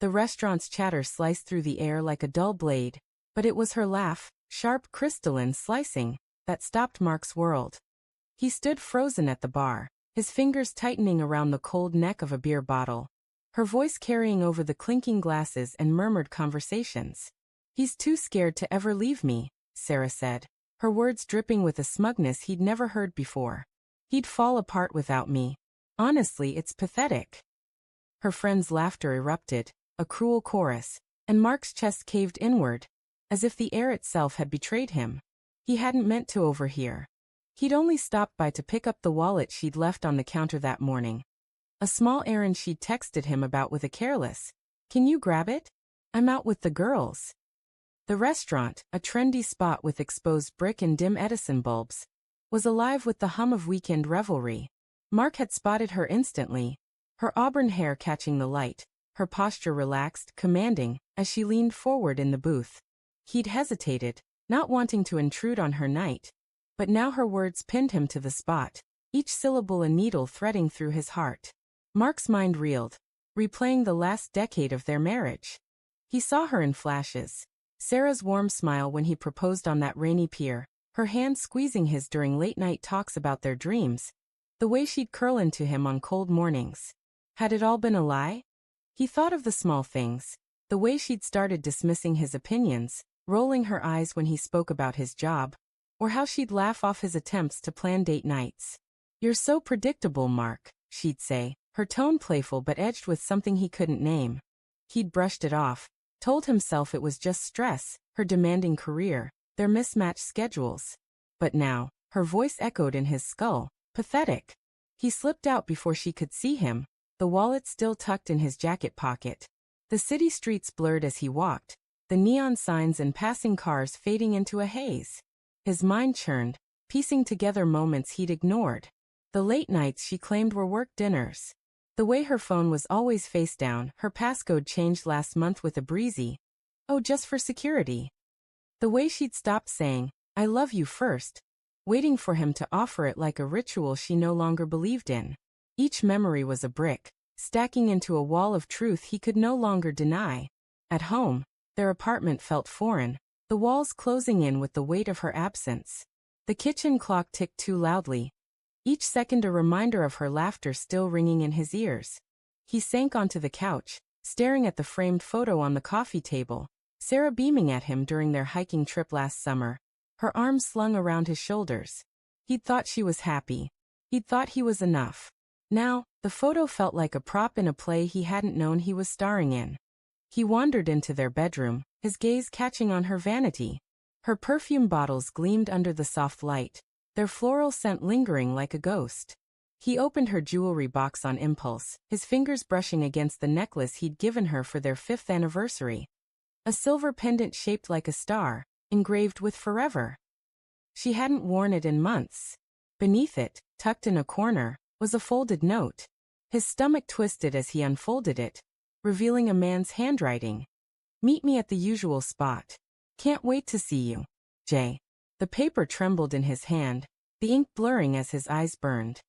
The restaurant's chatter sliced through the air like a dull blade, but it was her laugh, sharp, crystalline, slicing, that stopped Mark's world. He stood frozen at the bar, his fingers tightening around the cold neck of a beer bottle, her voice carrying over the clinking glasses and murmured conversations. "He's too scared to ever leave me," Sarah said, her words dripping with a smugness he'd never heard before. "He'd fall apart without me. Honestly, it's pathetic." Her friend's laughter erupted, a cruel chorus, and Mark's chest caved inward, as if the air itself had betrayed him. He hadn't meant to overhear. He'd only stopped by to pick up the wallet she'd left on the counter that morning. A small errand she'd texted him about with a careless, "Can you grab it? I'm out with the girls." The restaurant, a trendy spot with exposed brick and dim Edison bulbs, was alive with the hum of weekend revelry. Mark had spotted her instantly, her auburn hair catching the light, her posture relaxed, commanding, as she leaned forward in the booth. He'd hesitated, not wanting to intrude on her night, but now her words pinned him to the spot, each syllable a needle threading through his heart. Mark's mind reeled, replaying the last decade of their marriage. He saw her in flashes. Sarah's warm smile when he proposed on that rainy pier, her hand squeezing his during late-night talks about their dreams, the way she'd curl into him on cold mornings. Had it all been a lie? He thought of the small things, the way she'd started dismissing his opinions, rolling her eyes when he spoke about his job, or how she'd laugh off his attempts to plan date nights. "You're so predictable, Mark," she'd say, her tone playful but edged with something he couldn't name. He'd brushed it off, told himself it was just stress, her demanding career, their mismatched schedules. But now, her voice echoed in his skull, pathetic. He slipped out before she could see him, the wallet still tucked in his jacket pocket. The city streets blurred as he walked, the neon signs and passing cars fading into a haze. His mind churned, piecing together moments he'd ignored. The late nights she claimed were work dinners. The way her phone was always face down, her passcode changed last month with a breezy, "Oh, just for security." The way she'd stopped saying, "I love you" first, waiting for him to offer it like a ritual she no longer believed in. Each memory was a brick, stacking into a wall of truth he could no longer deny. At home, their apartment felt foreign, the walls closing in with the weight of her absence. The kitchen clock ticked too loudly, each second a reminder of her laughter still ringing in his ears. He sank onto the couch, staring at the framed photo on the coffee table, Sarah beaming at him during their hiking trip last summer, her arms slung around his shoulders. He'd thought she was happy. He'd thought he was enough. Now, the photo felt like a prop in a play he hadn't known he was starring in. He wandered into their bedroom, his gaze catching on her vanity. Her perfume bottles gleamed under the soft light, their floral scent lingering like a ghost. He opened her jewelry box on impulse, his fingers brushing against the necklace he'd given her for their 5th anniversary. A silver pendant shaped like a star, engraved with forever. She hadn't worn it in months. Beneath it, tucked in a corner, was a folded note. His stomach twisted as he unfolded it, revealing a man's handwriting. "Meet me at the usual spot. Can't wait to see you, Jay." The paper trembled in his hand, the ink blurring as his eyes burned.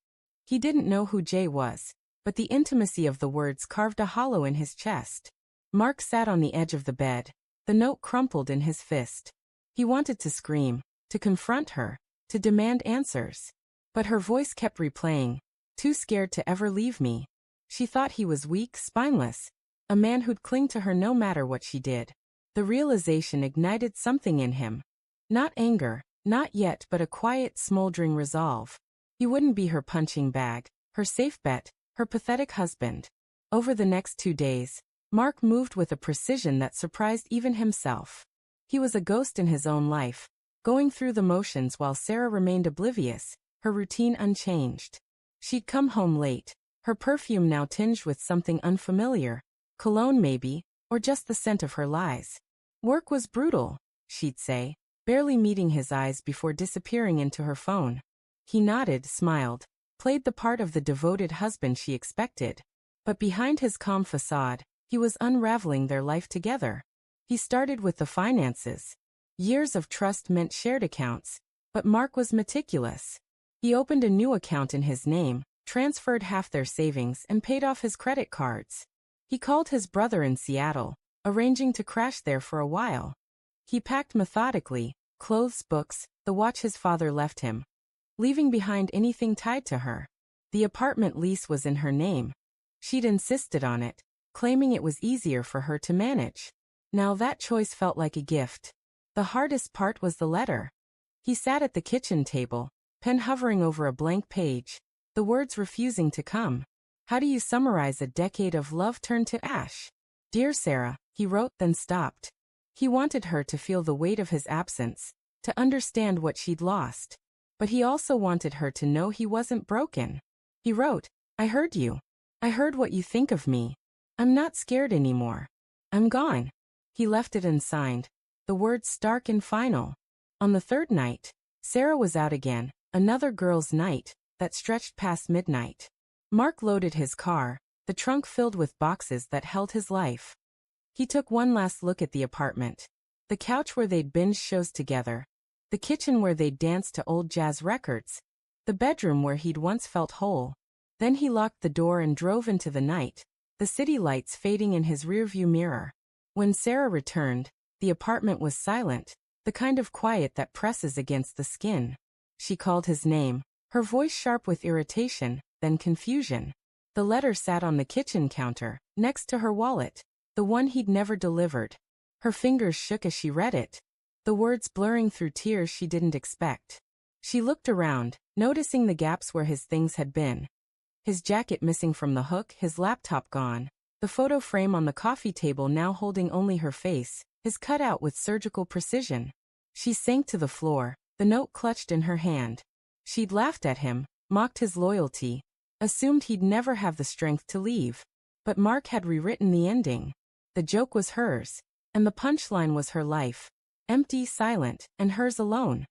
He didn't know who Jay was, but the intimacy of the words carved a hollow in his chest. Mark sat on the edge of the bed, the note crumpled in his fist. He wanted to scream, to confront her, to demand answers. But her voice kept replaying, "Too scared to ever leave me." She thought he was weak, spineless, a man who'd cling to her no matter what she did. The realization ignited something in him. Not anger, not yet, but a quiet, smoldering resolve. He wouldn't be her punching bag, her safe bet, her pathetic husband. Over the next 2 days, Mark moved with a precision that surprised even himself. He was a ghost in his own life, going through the motions while Sarah remained oblivious, her routine unchanged. She'd come home late, her perfume now tinged with something unfamiliar, cologne maybe, or just the scent of her lies. "Work was brutal," she'd say, barely meeting his eyes before disappearing into her phone. He nodded, smiled, played the part of the devoted husband she expected. But behind his calm facade, he was unraveling their life together. He started with the finances. Years of trust meant shared accounts, but Mark was meticulous. He opened a new account in his name, transferred half their savings, and paid off his credit cards. He called his brother in Seattle, arranging to crash there for a while. He packed methodically, clothes, books, the watch his father left him, leaving behind anything tied to her. The apartment lease was in her name. She'd insisted on it, claiming it was easier for her to manage. Now that choice felt like a gift. The hardest part was the letter. He sat at the kitchen table, pen hovering over a blank page, the words refusing to come. How do you summarize a decade of love turned to ash? Dear Sarah, he wrote, then stopped. He wanted her to feel the weight of his absence, to understand what she'd lost. But he also wanted her to know he wasn't broken. He wrote, I heard you. I heard what you think of me. I'm not scared anymore. I'm gone. He left it unsigned, the words stark and final. On the third night, Sarah was out again, another girls' night that stretched past midnight. Mark loaded his car, the trunk filled with boxes that held his life. He took one last look at the apartment. The couch where they'd binge shows together. The kitchen where they'd danced to old jazz records. The bedroom where he'd once felt whole. Then he locked the door and drove into the night, the city lights fading in his rearview mirror. When Sarah returned, the apartment was silent, the kind of quiet that presses against the skin. She called his name, her voice sharp with irritation, then confusion. The letter sat on the kitchen counter, next to her wallet, the one he'd never delivered. Her fingers shook as she read it, the words blurring through tears she didn't expect. She looked around, noticing the gaps where his things had been. His jacket missing from the hook, his laptop gone, the photo frame on the coffee table now holding only her face, his cutout with surgical precision. She sank to the floor, the note clutched in her hand. She'd laughed at him, mocked his loyalty, assumed he'd never have the strength to leave. But Mark had rewritten the ending. The joke was hers, and the punchline was her life. Empty, silent, and hers alone.